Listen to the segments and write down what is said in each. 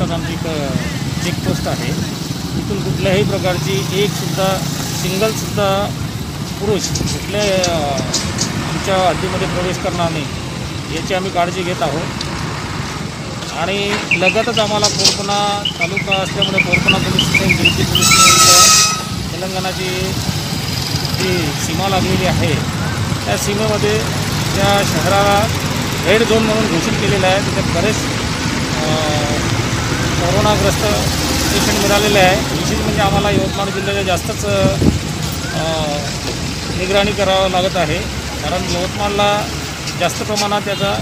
लगतच आमची एक चेकपोस्ट आहे. इथून कुठल्याही प्रकारची सिंगलसुद्धा पुरुष कुठल्या आमच्या हद्दीमध्ये प्रवेश करणार नाही याची आम्ही काळजी घेत आहोत. आणि लगतच आम्हाला कोरपणा तालुका असल्यामुळे Korpana police station, गिरकी police station, तेलंगणाची जी सीमा लागलेली आहे त्या सीमेमध्ये त्या शहराला रेड झोन म्हणून घोषित केलेलं आहे. तिथे बरेच कोरोनाग्रस्त पेशंट मिळालेले आहे. विशेष म्हणजे आम्हाला यवतमाळ जिल्ह्याच्या जास्तच निगराणी करावं लागत आहे, कारण यवतमाळला जास्त प्रमाणात त्याचा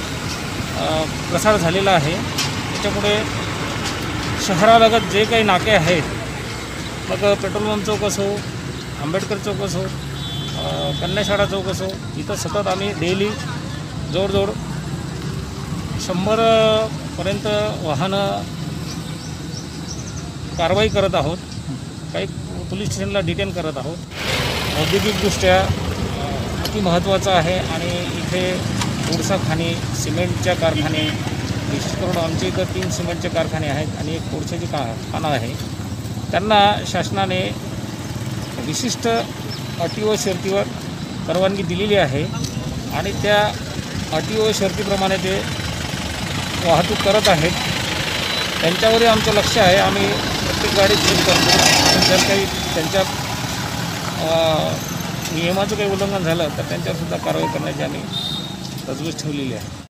प्रसार झालेला आहे. त्याच्यामुळे शहरालगत जे काही नाके आहेत, मग पेट्रोल पंप चौक असो, आंबेडकर चौक असो, कन्याशाळा चौक असो, इथं सतत आम्ही डेली जवळजवळ 100पर्यंत वाहनं कारवाई करत आहोत. काही पोलीस स्टेशनला डिटेन करत आहोत. औद्योगिकदृष्ट्या अति महत्त्वाचं आहे आणि इथे कोळसा खाणी, सिमेंटच्या कारखाने, विशेष करून आमच्या इथं 3 सिमेंटचे कारखाने आहेत आणि एक कोळशाची कारखाना आहे. त्यांना शासनाने विशिष्ट अटी व शर्तीवर परवानगी दिलेली आहे आणि त्या अटी व शर्तीप्रमाणे ते वाहतूक करत आहेत. त्यांच्यावरही आमचं लक्ष आहे. आम्ही प्रत्येक गाडीत सील करतो आणि जर काही त्यांच्या नियमाचं काही उल्लंघन झालं तर त्यांच्यावरसुद्धा कारवाई करण्याची आम्ही तजवीज ठेवलेली आहे.